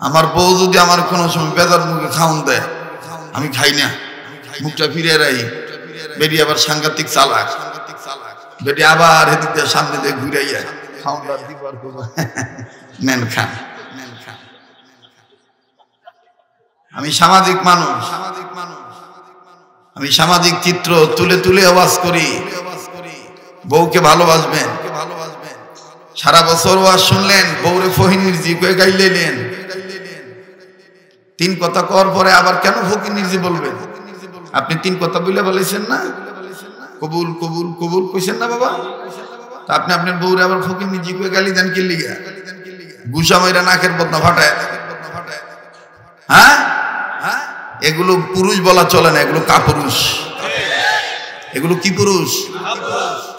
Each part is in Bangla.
আমার বউ যদি আমার কোনো সময় বেজার মুখে খাওন দেয়, আমি খাই না, মুখটা ফিরে রাখি। বেটি আবার সাংঘাতিক চালাক, বেটি আবার এদিক দিয়ে সামনে দিয়ে ঘুরাইয়া খাওনটা দিবার করবো, নেন খান। আমি সামাজিক মানুষ, আমি সামাজিক চিত্র তুলে তুলে আওয়াজ করি। বউকে ভালোবাসবেন, সারা বছর ওয়াজ শুনলেন, বউরে ফকির জি কয়ে গাইলেন, 3 কথা কর পরে আবার কেন ফকির জি বলবেন? আপনি 3 কথা বলে বলেছেন না, কবুল কবুল কবুল কইছেন না বাবা? তা আপনি আপনার বউরে আবার ফকির জি কয়ে গালি দেন কি লিগা? গুসা মাইরা নাকের বদনা ফাটায়। হ্যাঁ, এগুলো পুরুষ বলা চলে না, এগুলো কাপুরুষ। এগুলো কি পুরুষ?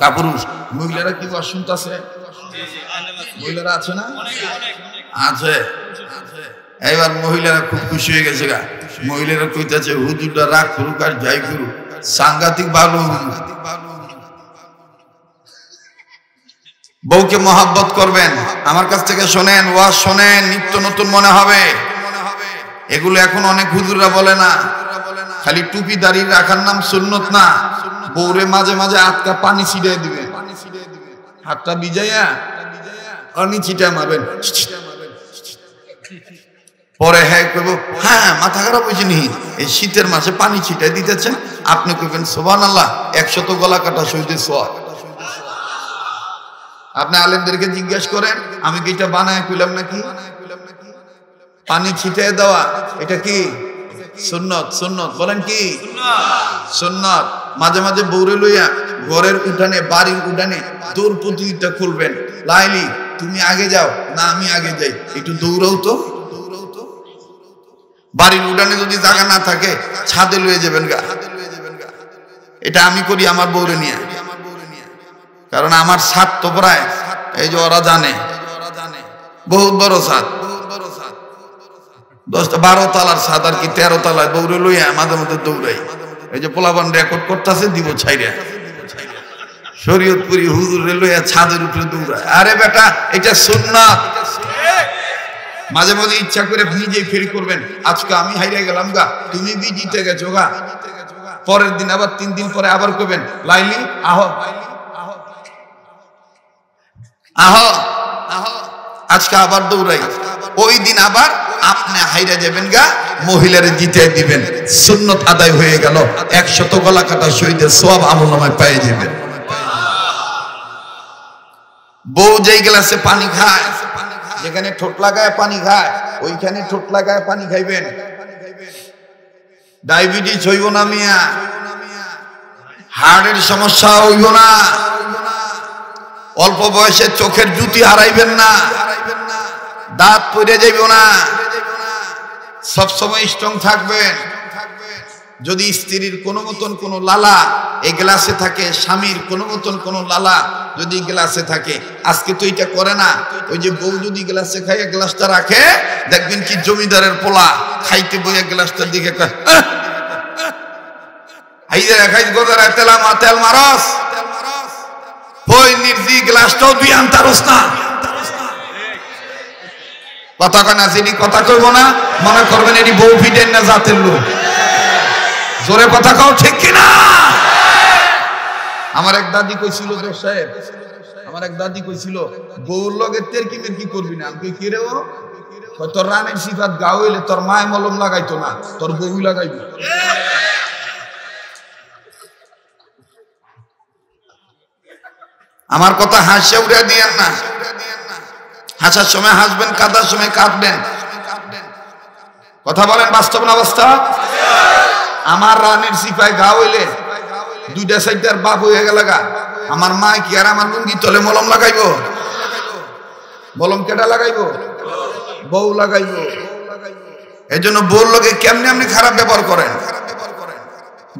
কাপুরুষ। মহিলারা কি ওয়াজ শুনতাছে? মহিলারা আছে না? আছে। এবার মহিলারা খুব খুশি হয়ে গেছে গা। মহিলারা কইতাছে হুজুরটা রাগ করুক আর যাই করুক, সাংঘাতিক ভালো। বউকে মহাব্বত করবেন। আমার কাছ থেকে শোনেন, ওয়াজ শোনেন, নিত্য নতুন মনে হবে। এগুলো এখন অনেক হুজুররা বলে না, খালি টুপি দাঁড়িয়ে রাখার নাম সুন্নত না। বউরে মাঝে মাঝে আটকা পানি ছিটিয়ে দিবেন, হাতটা ভিজাইয়া পানি ছিটিয়ে মারবেন। পরে হ্যাঁ কইব, হ্যাঁ মাথা খারাপ হয়েছে নি, এই শীতের মাসে পানি ছিটাই দিতেছেন। আপনি কইবেন সুবহানাল্লাহ, 100 গলা কাটা শহীদের সওয়াব। আপনি আলেমদেরকে জিজ্ঞেস করেন, আমি কি এটা বানায় কইলাম নাকি? পানি ছিটিয়ে দেওয়া এটা কি সুন্নত? সুন্নত বলেন কি সুন্নত? মাঝে মাঝে বউরে লইয়া ঘরের উঠানে, বাড়ির উঠানে দৌড় প্রতিযোগিতা খুলবেন। লাইলি তুমি আগে যাও না আমি আগে যাই, একটু দৌড়াও তো। বাড়ির উঠানে যদি জায়গা না থাকে ছাদে লয়ে যাবেন গা। এটা আমি করি আমার বউরে নিয়ে, কারণ আমার ছাদ তো প্রায়, এই যে ওরা জানে, বহুত বড় ছাদ, 10-12 তলার ছাদ আর কি, 13 তলায় বউরে লইয়া মাঝে মাঝে দৌড়াই। এই যে পোলাপান রেকর্ড করতেছে, দিব ছাইরা শরীয়তপুরি হুজুরে লইয়া ছাদের উপরে দৌড়ায়। আরে বেটা, এটা সুন্নাত। মাঝে মাঝে ইচ্ছা করে নিজেই ফিল করবেন, আজকে আমি হাইরে গেলাম গা, তুমি জিতে গেছো গা। পরের দিন আবার 3 দিন পরে আবার কইবেন, লাইলি আহো আহো আহো, আজকে আবার দৌড়াই। ওই দিন আবার আপনি হাইরা যাবেন গা, মহিলারে জিতে দিবেন, সুন্নত আদায় হয়ে গেল। 100 গলা কাটা শহীদের সওয়াব আমলনামায় পেয়ে যাবেন। বউ যেই গ্লাসে পানি খায়, যেখানে ঠোঁট লাগায় পানি খায়, ওইখানে ঠোঁট লাগায় পানি খাইবেন। ডায়াবেটিস হইব না মিয়া, হার্টের সমস্যা হইব না, অল্প বয়সে চোখের জুতি হারাইবেন না, দাঁত পড়ে যাইব না, সবসময় স্ট্রং থাকবেন। যদি স্ত্রীর কোনো মতন কোনো লালা এই গ্লাসে থাকে, স্বামীর কোনো মতন কোনো লালা যদি গ্লাসে থাকে, আজকে তো এটা করে না, ওই যে বউ যদি গ্লাসে খাইয়ে গ্লাসটা রাখে, দেখবেন কি জমিদারের পোলা খাইতে বইয়ে গ্লাসটার দিকে তেল মারস, ওই নির্জি গ্লাসটাও দুই আনতারস না। কথা কয় না, যিনি কথা কইব না মনে করবেন এটি বউ ফিটেন না জাতের লোক। জোরে কথা কও, ঠিক কিনা? আমার এক দাদি কইছিল, দোষ সাহেব, আমার এক দাদি কইছিল, বউর লগে তেরকি মেরকি করবি না। আমি কি রে, ও তোর রানের সিফাত গাও হইলে তোর মায় মলম লাগাইতো না, তোর বউ লাগাইবি। আমার কথা হাসিয়া উড়ে দিয়েন না, হাসার সময় হাসবেন, কাঁদার সময় কাঁদবেন। কথা বলেন, বাস্তব না বাস্তব? আমার রানের সিপায় গা হইলে 2টা সাইডার বাপ হয়ে গেল গা, আমার মা কি আর আমার লুঙ্গি তলে মলম লাগাইব? মলম কেটা লাগাইব? বউ লাগাইব। এই জন্য বউর লোকে কেমনে আপনি খারাপ ব্যবহার করেন?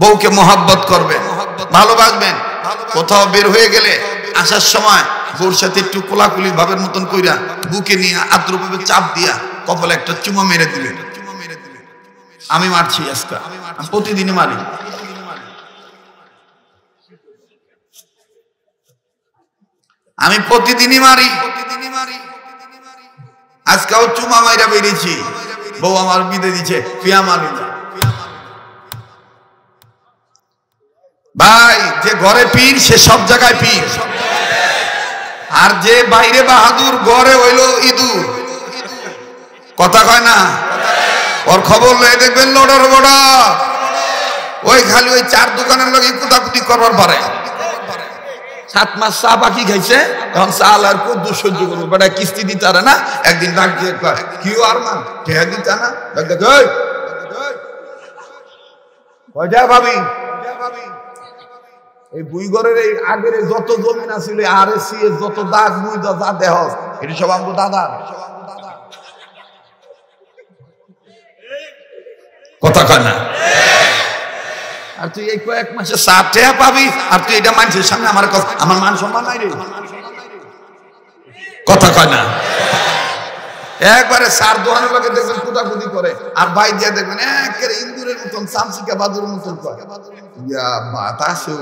বউকে মহাব্বত করবেন, ভালোবাসবেন। কোথাও বের হয়ে গেলে আসার সময় বউর সাথে একটু কোলাকুলি ভাবের মতন কইরা বুকে নিয়ে আদ্রভাবে চাপ দিয়া কপালে একটা চুমা মেরে দিলেন। আমি মারছি আজকে, আমি প্রতিদিনই মারি। আমি প্রতিদিনই মারি। আজকাও চুমা মাইরা বেরিয়েছি, বউ আমার বিদে দিচ্ছে, পিয়া মানি ভাই। যে ঘরে পীর সে সব জায়গায় পীর, আর যে বাইরে বাহাদুর ঘরে হইল ইঁদুর। কথা কয় না? ওর খবর লয়ে দেখবেন লোডার বড় ওই খালি ওই চার দোকানের লোক কুতাকুতি করবার পারে। 7 মাস চা বাকি খাইছে, এখন চাল আর খুব দুঃসহ্য করবো, বেটা কিস্তি দিতে পারে না। একদিন ডাক দিয়ে কি আর মান ঠেয়া দিতে না, ভাবি এই বুইগরের এই আগের যত জমিন আছিল আর যত দাগ মুই যা দেহ এটি সব আমগো দাদা। কথা কয় না? আর তুই এই কয়েক মাসে 7 টাকা পাবি, আর তুই এটা মানুষের সামনে আমার মান সম্মান নাই রে। কথা কয় না? একবারে সার দোহানের লোকে দেখবেন কুদাকুদি করে, আর ভাই দিয়ে দেখবেন একেবারে ইন্দুরের মতন চামচিকা বাদুর মতন করে। বাতাসু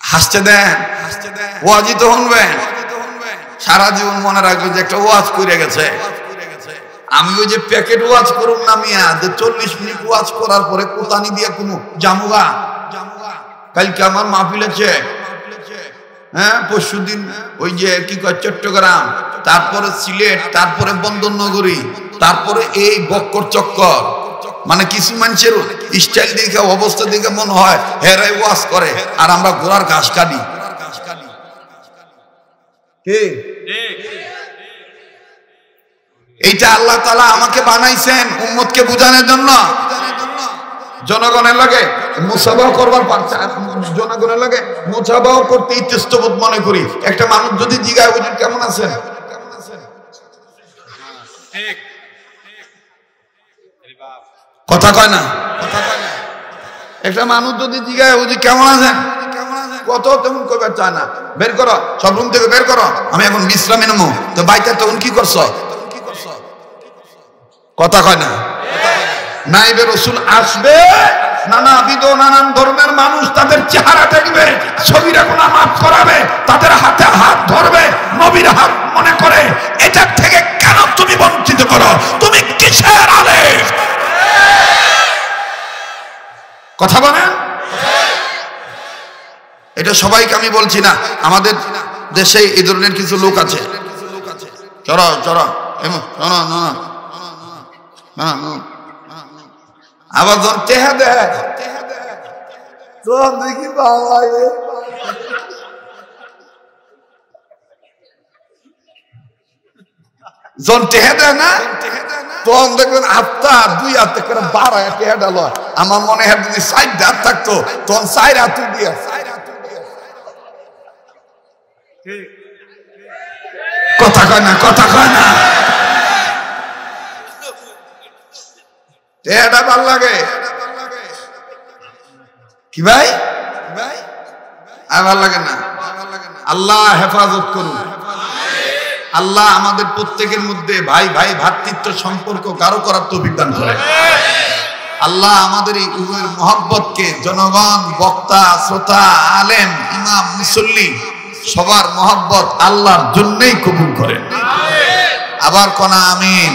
হাসতে দেন, ওয়াজি তো শুনবেন, সারা জীবন মনে রাখবে যে একটা ওয়াজ করে গেছে। আমি ওই যে প্যাকেট ওয়াজ করুন না মিয়া, যে 40 মিনিট ওয়াজ করার পরে কোতানি দিয়ে কোনো জামুগা। কালকে আমার মাহফিল আছে, হ্যাঁ পরশুদিন ওই যে কি কয় চট্টগ্রাম, তারপরে সিলেট, তারপরে বন্দরনগরী, তারপরে এই বক্কর চক্কর। মানে কিছু মানুষের স্টাইল দেখে অবস্থা দেখে মনে হয় হেরাই ওয়াজ করে, আর আমরা ঘোড়ার ঘাস কাটি। এইটা আল্লাহ তাআলা আমাকে বানাইছেন উম্মতকে বুঝানোর জন্য। জনগণের লাগে মুসাবাহ করবার, জনগণের লাগে মুসাবাহ করতে ইতস্তবোধ মনে করি। একটা মানুষ যদি জিগায় হুজুর কেমন আছেন, কথা কয় না? একটা মানুষ যদি জিগায় হুজুর কেমন আছেন, কত তেমন কইবার চায় না। বের করো সব রুম থেকে বের করো, আমি এখন বিশ্রামে নেবো। তো বাইতে তখন কি করছো? কথা কয় না? নাইবে রাসূল আসবে, নানাবিধ নানান ধর্মের মানুষ তাদের চেহারা দেখবে, ছবিরা গুনাহ মাফ করাবে, তাদের হাতে হাত ধরবে, নবীর হাত মনে করে। এটা থেকে কেন তুমি বঞ্চিত করো? তুমি কিসের আলেম? কথা বলেন। এটা সবাইকে আমি বলছি না, আমাদের দেশে এই ধরনের কিছু লোক আছে। চলো চলো আবার যখন টেহা দেয় তখন দেখি ভালো লাগে। যখন টেহা দেয় না তখন দেখবেন হাতটা 2 হাত করে 12 টেহাটা লয়। আমার মনে হয় যদি 4 হাত থাকতো তখন 4 হাত দিয়ে। কথা কয় না? কথা কয় না? টেহাটা ভাল লাগে কি ভাই? আর ভাল লাগে না? আল্লাহ হেফাজত করুন। আল্লাহ আমাদের প্রত্যেকের মধ্যে ভাই ভাই ভ্রাতৃত্ব সম্পর্ক গাঢ় করার তৌফিক দান করেন। আল্লাহ আমাদের এই উভয়ের মহব্বতকে, জনগণ, বক্তা, শ্রোতা, আলেম, ইমাম, মুসল্লি সবার মহব্বত আল্লাহর জন্যই কবুল করেন। আবার কোনা আমিন।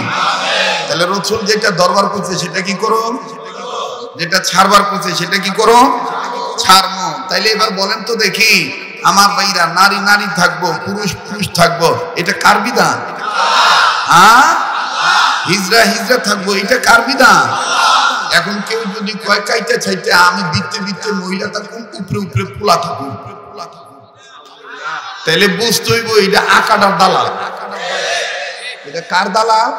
তাহলে রাসূল যেটা দরবার করছে সেটা কি করো, যেটা ছাড়বার করছে সেটা কি করো, ছাড়মো। তাইলে এবার বলেন তো দেখি, আমার ভাইরা নারী নারী থাকবো, পুরুষ পুরুষ থাকবো, এটা কার বিধান? হ্যাঁ, হিজরা হিজরা থাকবো, এটা কার বিধান? এখন কেউ যদি কয় কাইতে চাইতে আমি বিতে বিতে মহিলা থাকুন, উপরে উপরে পোলা থাকুন, তাইলে বুঝতে হইব এটা আকাটার দালাল। এটা কার দালাল?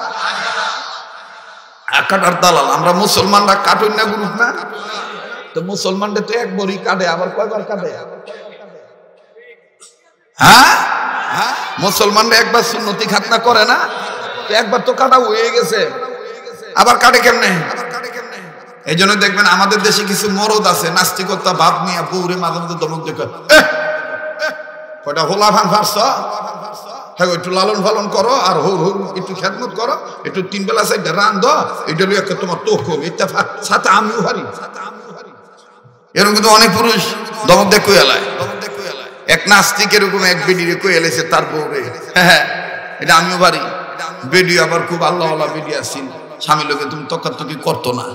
আকাটার দালাল। আমরা মুসলমানরা কাটুন না গ্রুপ না, তো মুসলমানদের তো একবারই কাটে, আবার কয়বার কাটে? হ্যাঁ, মুসলমানরা একবার সুন্নতি খাতনা করে না, একবার তো কাটা হয়ে গেছে, আবার কাটে কেমনে? এই জন্য দেখবেন আমাদের দেশে কিছু মরদ আছে নাস্তিকতা ভাব নিয়ে বউরে মাঝে মাঝে ধমক দেখে, কয়টা হোলা ফান ফারছ, হ্যাঁ একটু লালন পালন করো, আর হোর হোর একটু খেদমত করো, একটু 3 বেলা 4টা রান দো, এটা লিয়ে তোমার তো কম, এটা সাথে আমিও হারি। এরকম কিন্তু অনেক পুরুষ দমক দেখ কই এলায়। এক নাস্তিক এরকম এক বেডিরে কই এলেছে তার বউরে, হ্যাঁ এটা আমিও পারি। বেডি আবার খুব আল্লাহওয়ালা বেডি আসছিল, স্বামী লোকে তুমি তকাতকি করতো না।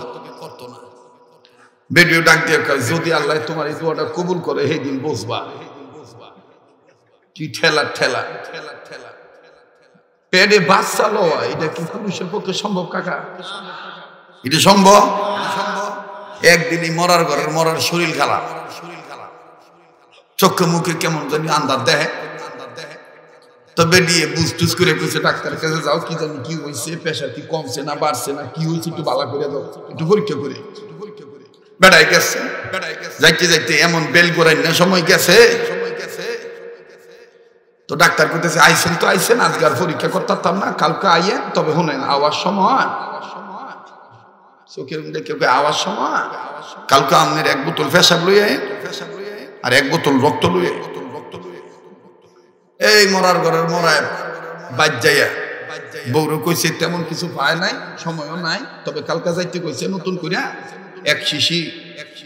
বেডিও ডাক দিয়ে কয় যদি আল্লাহ তোমার এই দোয়াটা কবুল করে সেই দিন বসবা। কি ঠেলা ঠেলা পেটে বাচ্চা লওয়া, এটা কি পুরুষের পক্ষে সম্ভব কাকা? এটা সম্ভব? একদিনই মরার ঘরের মরার শরীর খারাপ, চোখে মুখে কেমন জানি আন্দার দেয়। তো বেরিয়ে বুঝটুস করে কইছে ডাক্তারের কাছে যাও, কি জানি কি হয়েছে, প্রেশার কি কমছে না বাড়ছে না কি হয়েছে একটু ভালো করে দাও, একটু পরীক্ষা করে। বেড়াই গেছে, যাইতে যাইতে এমন বেল করাই না সময় গেছে। তো ডাক্তার কইতেছে আইসেন তো আইসেন, আজকে আর পরীক্ষা করতাম না, কালকে আইয়েন। তবে শুনেন আওয়ার সময় চোখের দেখে আওয়ার সময় কালকে আপনার 1 বোতল পেশাব লই আইন আর 1 বোতল রক্ত লই। এই মরার ঘরের মরায় বাদ যাইয়া বউরে কইছে তেমন কিছু পায় নাই, সময়ও নাই, তবে কালকে যাইতে কইছে নতুন করে 1 শিশি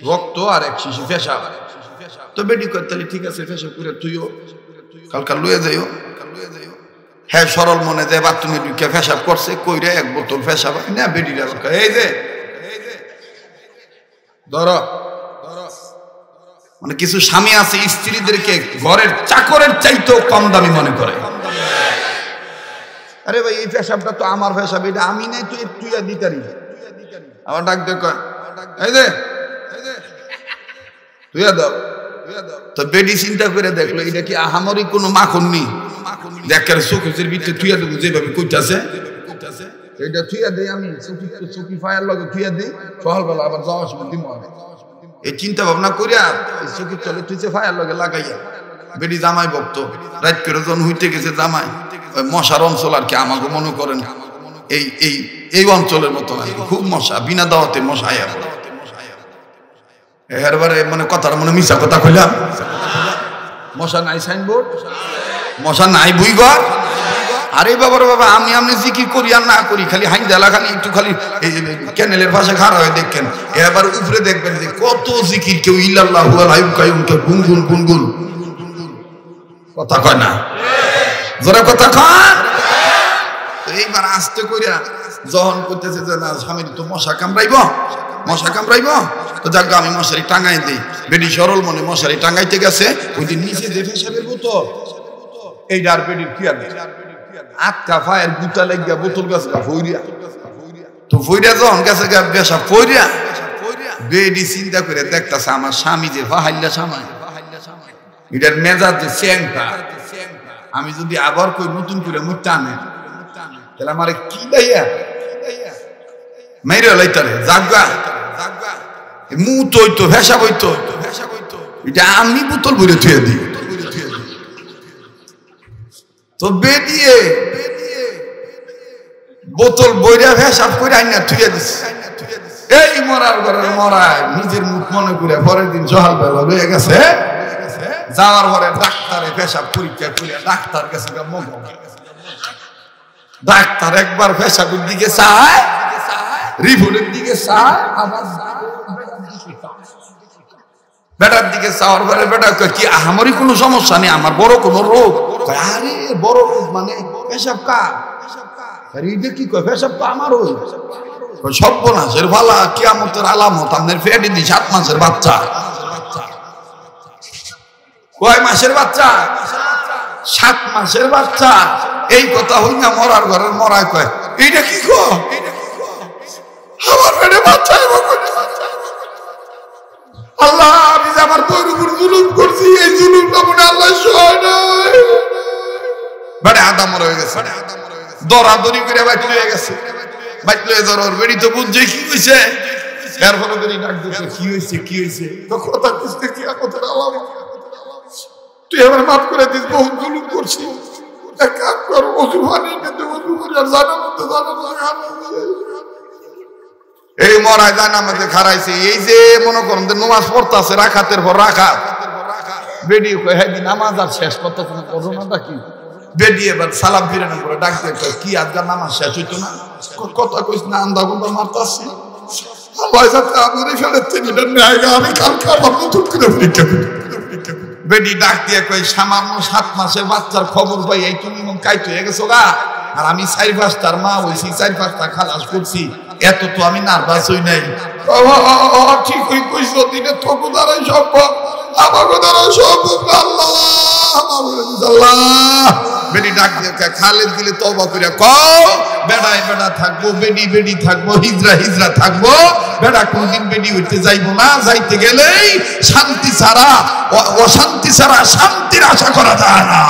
রক্ত আর 1 শিশি পেশাব। তো বেডি কয় তাহলে ঠিক আছে পেশাব করে তুইও কালকা লইয়া যাইও। হ্যাঁ সরল মনে যায় বাথরুমে ঢুকে পেশাব করছে, কইরে 1 বোতল পেশাব না বেডিরা এই যে ধরো। মানে কিছু স্বামী আছে স্ত্রীদেরকে ঘরের চাকরের চাইতেও কম দামি মনে করে। আরে ভাই এই পেশাবটা তো আমার পেশাব, এটা আমি নাই, তুই তুই দিতারি। আবার ডাক দেখ এই যে তুই দাও। তো বেডি চিন্তা করে দেখলো এটা কি আহামরি কোনো মাখন নি, দেখার চোখের ভিতরে থুইয়া দেবো যেভাবে কইতাছে এটা থুইয়া দেই আমি চুকি ফায়ার লগে থুইয়া দিই, সকালবেলা আবার যাওয়ার সময় দিব। এই চিন্তা ভাবনা করিয়া চুকি চলে তুইছে ফায়ার লগে লাগাইয়া বেডি জামাই ভক্ত রাত করে যখন হইতে গেছে জামাই ওই মশার অঞ্চল আর কি আমাকে মনে করেন এই এই এই অঞ্চলের মতো আর কি, খুব মশা, বিনা দাওয়াতে মশা আয়া পড়ে। এরবারে মানে কথাটা মনে মিশা কথা কইলাম, মশা নাই সাইনবোর্ড, মশা নাই বুইঘর। আরে বাবার বাবা আমি আপনি জিকির করি আর না করি, খালি হাই দেলা খালি একটু খালি ক্যানেলের পাশে খাড়া হয়ে দেখেন, এবার উপরে দেখবেন যে কত জিকির, কেউ ইল্লাল্লাহু আল হাইয়ুল কাইয়ুম, কেউ গুনগুন গুনগুন কথা কয় না, জোরে কথা কয়। এইবার আস্তে কইরা যখন করতেছে যে না স্বামীর তো মশা কামড়াইব, মশা কামড়াইব, তো যাক আমি মশারি টাঙাই দিই। বেডি সরল মনে মশারি টাঙাইতে গেছে, ওই যে নিচে যে পেশাবের বোতল এইটা আর বেডির কি আর আটকা ফায়ের গুতা লাগিয়া বোতল গাছে ফইরিয়া, তো ফইরিয়া যখন গেছে পেশাব ফইরিয়া বেডি চিন্তা করে দেখতেছে আমার স্বামী যে ফাহাইল্লা সামাই এটার মেজাজ যে চ্যাংটা, আমি যদি আবার কই নতুন করে মুখ টানে তাহলে আমার কি দাইয়া মেরে লাইতারে জাগা মুত হইতো পেশাব হইতো, এটা আমি বোতল ভরে থুয়ে দিই। তো বেরিয়ে বোতল বইরা পেশাব করে আইনা থুয়ে দিস। এই মরার ঘরের মরায় নিজের মুখ মনে করে পরের দিন সকালবেলা রয়ে গেছে, যাওয়ার পরে ডাক্তারে পেশাব পরীক্ষা করে ডাক্তার কাছে ডাক্তার একবার পেশাবের দিকে চায়, রিপোর্টের দিকে চায়, আবার বেটার দিকে চাওয়ার পরে বেটা কি আমারই কোনো সমস্যা নেই, আমার বড় কোনো রোগ? আরে বড় রোগ মানে পেশাব কার? এটা কি কয় পেশাব তো আমার ওই সর্বনাশের ভালা কিয়ামতের আলামত, আপনার পেটে দি 7 মাসের বাচ্চা। কয় মাসের বাচ্চা? 7 মাসের বাচ্চা। এই কথা হই না মরার ঘরের মরায় কয় এইটা কি গো আমার পেটে বাচ্চা। আল্লাহ আমি যে আমার বউর উপর জুলুম করছি, এই জুলুমটা মনে আল্লাহ সয় নাই। বেড়ে আদা মরে হয়ে গেছে, দরাদরি করে বাইট লয়ে গেছে, বাইট লয়ে ধর বেড়ি তো বুঝছে কি হয়েছে, এর ফলে বেড়ি ডাক দিচ্ছে কি হয়েছে কি হয়েছে, তো কথা বুঝতে কি কথা আল্লাহ তুই আমার মাফ করে দিস, বহু জুলুম করছি, এক কাজ কর ওযু পানি নিতে ওযু করে আর জানাবো তো জানাবো। এই মরায় জানামাতে খারাইছে, এই যে মনে করেন যে নামাজ পড়তেছে রাখাতের পর রাখাত, বেডি হ্যাঁ নামাজ আর শেষ করতেছে না, করোনাটা কি বেডি এবার সালাম ফিরানোর পরে ডাক দিয়ে কি আজকাল নামাজ শেষ হইতো না, কথা কইস না আন্দা গুন্দা মারতাছি, আমি কালকে আবার নতুন করে পরীক্ষা করি। বেডি ডাক দিয়ে কই সামান্য 7 মাসের বাচ্চার খবর পাই এই তুমি মন কাইট হয়ে গেছো গা, আর আমি 4-5টার মা হইছি, 4-5টা খালাস করছি, এত তো আমি নার্ভাস হই নাই। ঠিক হই কইছো, দিনে তোকে দ্বারাই সম্ভব, আমাকে দ্বারাই সম্ভব আল্লাহ। বেডি ডাক দিয়ে খালেদ দিলে তওবা কইরা কও বেড়ায় বেড়া থাকবো, বেডি বেডি থাকবো, হিজরা হিজরা থাকবো, বেড়া কোনদিন বেডি হইতে যাইবো না, যাইতে গেলেই শান্তি ছাড়া অশান্তি ছাড়া শান্তির আশা করা যায় না।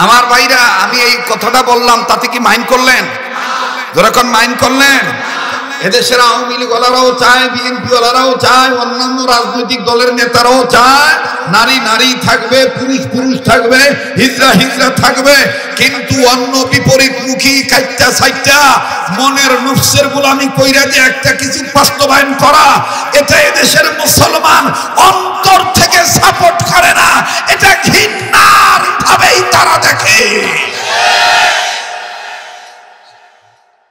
আমার ভাইরা, আমি এই কথাটা বললাম, তাতে কি মাইন্ড করলেন? যখন মাইন্ড করলেন, এদেশের আওয়ামী লীগ ওলারাও চায়, বিএনপি ওলারাও চায়, অন্যান্য রাজনৈতিক দলের নেতারাও চায় নারী নারী থাকবে, পুরুষ পুরুষ থাকবে, হিজরা হিজরা থাকবে, কিন্তু অন্য বিপরীতমুখী কাইটা সাইটা মনের নফসের গোলামি কইরা যে একটা কিছু বাস্তবায়ন করা, এটা এদেশের মুসলমান অন্তর থেকে সাপোর্ট করে না, এটা ঘৃণার ভাবেই তারা দেখে।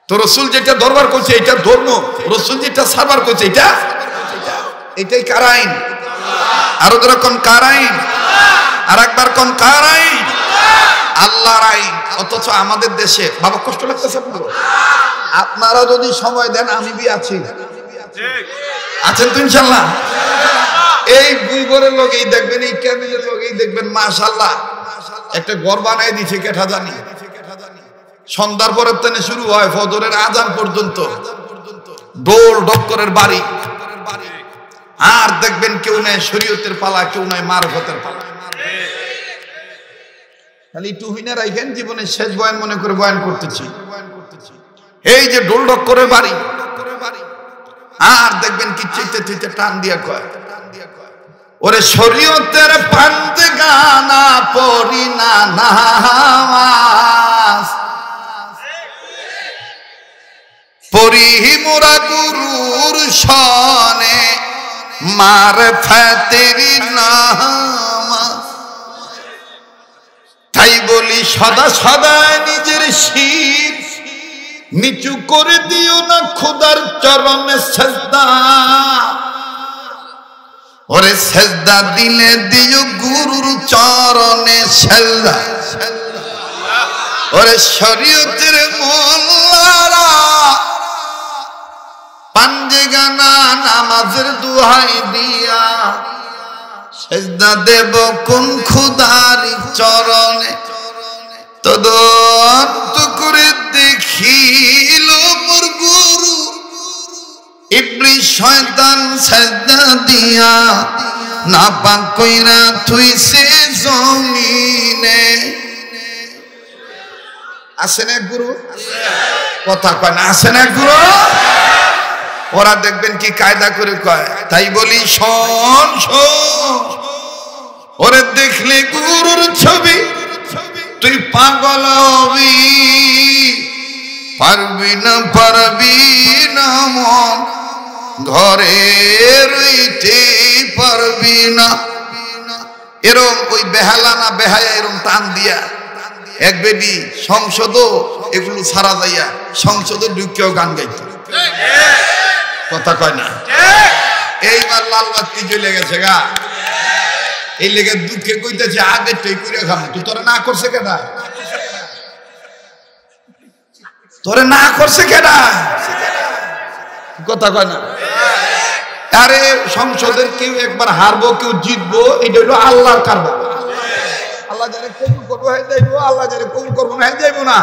তো রসুল যেটা দরবার করছে এটা ধর্ম, রসুল যেটা সারবার করছে এটাই কার আইন? আরো যেরকম কার আইন? আর একবার কোন কার আইন? আল্লাহর আইন। অথচ আমাদের দেশে, বাবা কষ্ট লাগতেছে আপনারা? আপনারা যদি সময় দেন আমি বি আছি, আছেন তো ইনশাল্লাহ? এই বুইগরের লগেই দেখবেন, এই ক্যাবিলের লগেই দেখবেন, মাশাআল্লাহ একটা ঘর বানাই দিছে কেঠা জানি, সন্ধ্যার পরের থেকে শুরু হয় ফজরের আজান পর্যন্ত দোল ডক্করের বাড়ি। আর দেখবেন কেউ নাই শরীয়তের পালা, কেউ নাই মারফতের পালা। খালি টুহিনা রাখেন জীবনে শেষ বয়ান মনে করে বয়ান করতেছি। এই যে দোল ডক্করের বাড়ি, আর দেখবেন কি চিতে চিতে টান দিয়া কয়, ওরে শরীয়তের পান্তে গানা পড়ি না নামাজ, পড়ি মোরা গুরুর সনে মারফতের নামাজ। তাই বলি সদা সদা নিজের শির নিচু করে দিও না খোদার চরণে সেজদা, ওরে সেজদা দিলে দিও গুরুর চরণে সেজদা। ওরে শরীয়তের মোল্লারা পাঞ্জে গানা নামাজের দুহাই দিয়া সেজদা দেব কোন খোদার চরণে, তদন্ত করে দেখিল মোর গুরু ইবলিস শয়তান সেজদা দিয়া না পাক কইরা থুইছে জমিনে। আসেন এক গুরু, কথা কয় না, আসেন এক গুরু। ওরা দেখবেন কি কায়দা করে কয়, তাই বলি শোন শোন, ওরে দেখলে গুরুর ছবি তুই পাগল হবি, পারবি না পারবি না মন ঘরে রইতে পারবি না। এরম ওই বেহালা না বেহায়া এরম টান দিয়া এক বেডি সংসদ এগুলো সারা যাইয়া সংসদে ঢুকেও গান গাইত, কথা কয় না। এইবার লাল বাতি জ্বলে গেছে গা, এই লেগে দুঃখে কইতেছে আগে তুই করে খাম, তুই তোরা না করছে কেনা, তোরে না করছে কেনা, কথা কয় না। আরে সংসদের কেউ একবার হারবো কেউ জিতবো, এটা হলো আল্লাহর কারবার। আল্লাহ যারা কবুল করবো হয়ে যাইবো, আল্লাহ যারা কবুল করবো না হয়ে যাইবো না।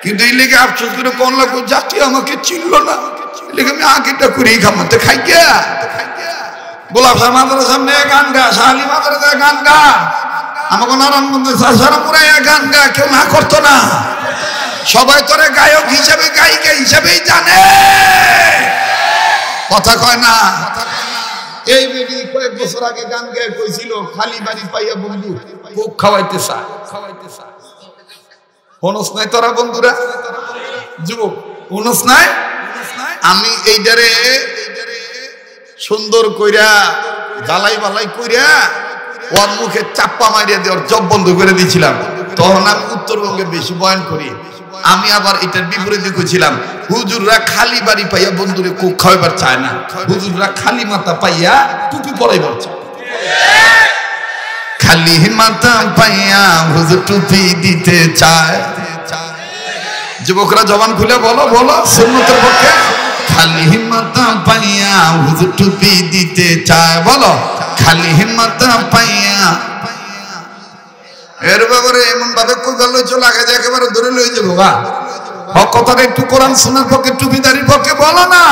কিন্তু এই লেগে আফসোস করে কোন লাগবো, জাতি আমাকে চিনল না, লেগে আমি আগেটা করেই খামাতে খাই গিয়া। গোলাপ শাহ মাদ্রাসার সামনে গান গা, শাহালি মাদ্রাসায় গান গা, আমাকে নারায়ণগঞ্জের সাসারাপুরে গান গা, কেউ না করতো না। সবাই তোরে গায়ক হিসাবে গায়িকা হিসাবেই জানে, কথা কয় না। এই বেটি কয়েক বছর আগে গান গেয়ে কইছিল খালি বাড়ি পাইয়া বন্ধু কোক খাওয়াইতে চায়, হনস নাই তোরা বন্ধুরা, যুবক হনস নাই। আমি এইটারে সুন্দর কইরা জ্বালাই বালাই কইরা ওর মুখে চাপ্পা মারিয়া দিয়ে ওর জব বন্ধ করে দিয়েছিলাম। তখন আমি উত্তরবঙ্গে বেশি বয়ান করি। আমি আবার এটার বিপরীতে কইছিলাম, হুজুররা খালি বাড়ি পাইয়া বন্ধুরে কোক খাওয়াইবার চায় না, হুজুররা খালি মাথা পাইয়া টুপি পরাইবার চায়। খালি মাথা পাইয়া হুজুর টুপি দিতে চায়। যুবকরা জবান খুলে বলো, বলো সুন্নতের পক্ষে। খালি মাথা পাইয়া হুজুর টুপি দিতে চায়, বলো খালি মাথা পাইয়া। এর ব্যাপারে এমন ভাবে কোদাল চলে আগে যে একেবারে ধরে লয়ে যাবো বা হক কথাটা একটু কোরআন শোনার পক্ষে, টুপিদারির পক্ষে বলো না।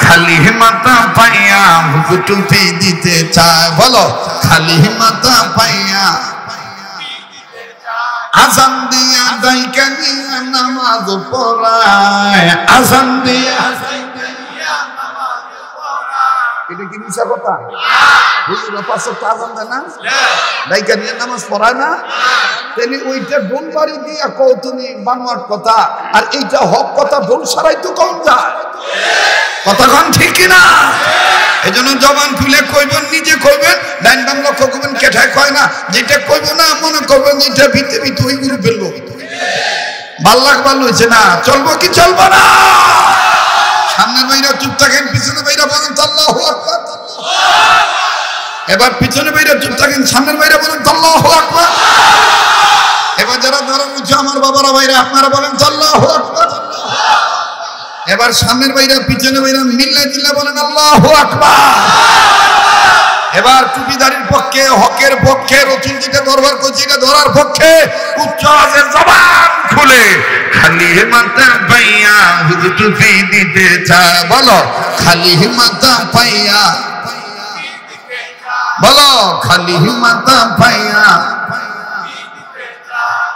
খালি মাথা পাইয়া হুজুর টুপি দিতে চায়, বলো খালি মাথা পাইয়া। আজান দিয়া দাইকা নিয়া নামাজ পড়ায়, আজান দিয়া। এটা কি মিছা কথা? হুজুররা 5 ওয়াক্ত আজান দেয় না, দাইকা নিয়ে নামাজ পড়ায় না? তাহলে ওইটা ঢোল বাড়ি দিয়া কও তুমি বানোয়াট কথা, আর এইটা হক কথা ঢোল সারাই তো কম যায়। কথা কন ঠিক কিনা? এই জন্য জবান খুলে কইবেন, নিজে কইবেন, ডাইন বাম লক্ষ্য করবেন, কেঠায় কয় না। যেটা কইব না মনে করবেন যেটা ভিতে ভিতে ওই গুরু ফেলবো। ভাল লাগবার হয়েছে না, চলবো কি চলবো না? সামনের বাইরা চুপ থাকেন, পিছনে বাইরা বলেন আল্লাহু আকবার। এবার পিছনে বাইরা চুপ থাকেন, সামনের বাইরা বলেন আল্লাহু আকবার। এবার যারা ধরেন উঠছে আমার বাবারা বাইরা, আপনারা বলেন আল্লাহু আকবার। এবার সামনের বাইরা পিছনে বাইরা মিল্লা জিল্লা বলেন আল্লাহু আকবার। এবার টুপিদারির পক্ষে, হকের পক্ষে, রসুল যেটা দরবার করছে এটা ধরার পক্ষে উচ্চ আওয়াজে জবান খুলে খালি মাথা পাইয়া হুজুর টুপি দিতে চায়, বলো খালি মাথা পাইয়া, বলো খালি মাথা পাইয়া।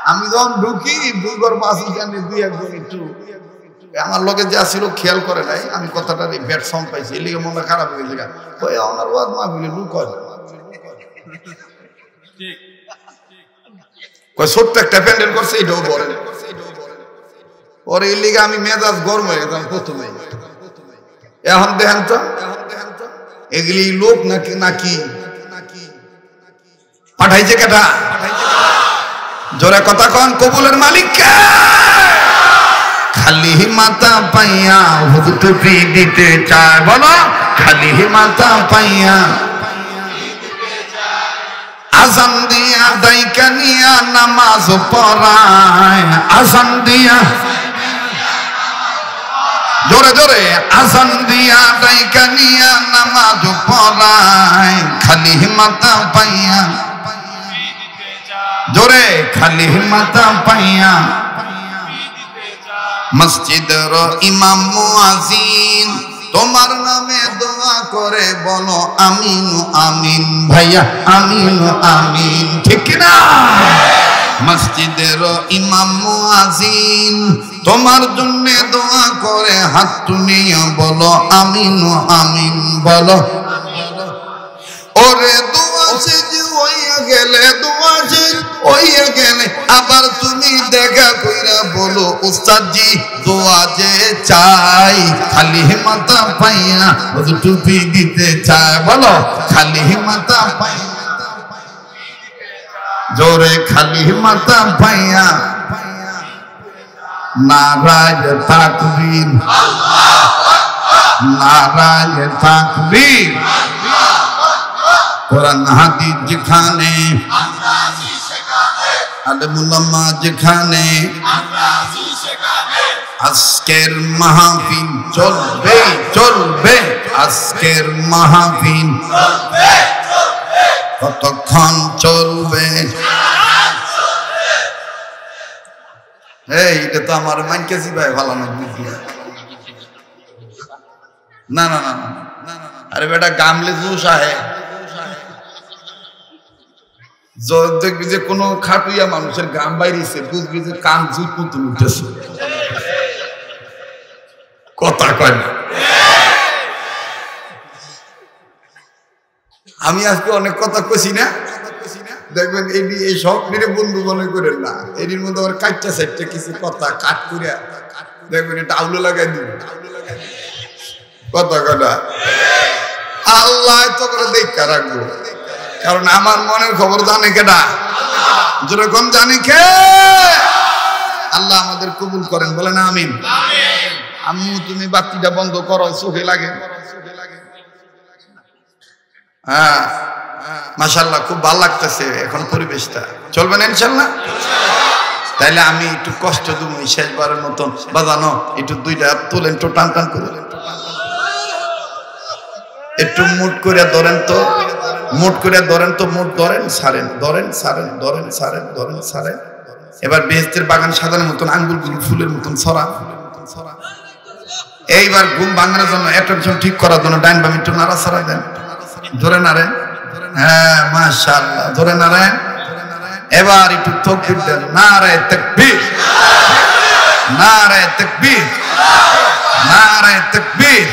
আমি যখন ঢুকি দুইবার বাসি জানি, দুই একজন একটু আমার লগে যা ছিল খেয়াল করে নাই, আমি কথাটা ব্যাট সাউন্ড পাইছি, এলিগে মনটা খারাপ হয়ে গেছে। ওই আমার ওয়াজ মা বলে লুক কয় ছোট্ট একটা প্যান্ডেল করছে, এটাও বলে পরে এলিগে আমি মেজাজ গরম হয়ে গেলাম প্রথমে। এখন দেখেন তো এগুলি লোক নাকি নাকি পাঠাইছে কেটা? জোরে কথা কন, কবুলের মালিক কে? খালি মাথা পাইয়া হুজুর টুপি দিতে চায়, বলো খালি মাথা পাইয়া। আজান দিয়া দাইকা নিয়া নামাজ পড়ায়, আজান দিয়া, জোরে জোরে, আজান দিয়া দাইকা নিয়া নামাজ পড়ায়, খালি মাথা পাইয়া, জোরে খালি মাথা পাইয়া। মসজিদের ইমাম মুয়াজ্জিন তোমার নামে দোয়া করে বলো আমিন আমিন, ভাইয়া আমিন আমিন, ঠিক না? মসজিদের ইমাম মুয়াজ্জিন তোমার জন্য দোয়া করে হাত তুলিয়া বলো আমিন আমিন, বলো। ওরে দোয়া শেষ হইয়া গেলে, দোয়া শেষ হইয়া গেলে আবার তুমি দেখা কইরা বলো উস্তাদজি দোয়া যে চাই, খালি মাথা পাইয়া হুজুর টুপি দিতে চায়, বলো খালি মাথা পাইয়া, জোরে খালি মাথা পাইয়া। নারায়ে তাকবীর, নারায়ে তাকবীর। কোরআন হাদিস যেখানে, আলেমুল উলামা যেখানে, আজকের মাহফিল চলবে চলবে, আজকের মাহফিল কতক্ষণ চলবে? এই এটা তো আমার মানকেছি ভাই ভালো না, না না না না, আরে বেটা গামলে জুস আহে, দেখবি যে কোনো খাটুইয়া মানুষের গাম বাইরেছে, বুঝবি যে কান জুত মতন উঠেছে, কথা কয় না। আমি আজকে অনেক কথা কইছি না, দেখবেন এই সব মিলে বন্ধু মনে করেন না, এর মধ্যে আবার কাটটা সাইটটা কিছু কথা কাট করে দেখবেন এটা আউলো লাগাই দিন, কথা কটা আল্লাহ তো করে দেখা রাখবো, কারণ আমার মনের খবর জানে কেটা? যেরকম জানি কে আল্লাহ আমাদের কবুল করেন, বলেন আমিন। আম্মু তুমি বাতিটা বন্ধ করো, চোখে লাগে। হ্যাঁ মাশাআল্লাহ, খুব ভালো লাগতেছে এখন পরিবেশটা। চলবেন ইনশাআল্লাহ? তাইলে আমি একটু কষ্ট দেবো শেষবারের মতন, বাজানো একটু দুইটা তোলেন তো, টান টান করে একটু মুট করে ধরেন তো, মুট করে ধরেন তো, মুট ধরেন ছাড়েন, ধরেন ছাড়েন, ধরেন ছাড়েন, ধরেন ছাড়েন। এবার বেহেশতের বাগান সাজানোর মতন আঙ্গুলগুলো ফুলের মতন ছড়া। এইবার ঘুম ভাঙানোর জন্য অ্যাটেনশন ঠিক করার জন্য ডাইন বাম একটু নাড়া ছাড়া দেন, ধরে নাড়েন। হ্যাঁ মাশাআল্লাহ, ধরে নাড়েন। এবার একটু তাকবীর দেন, নারে তাকবীর, নারে তাকবীর, নারে তাকবীর।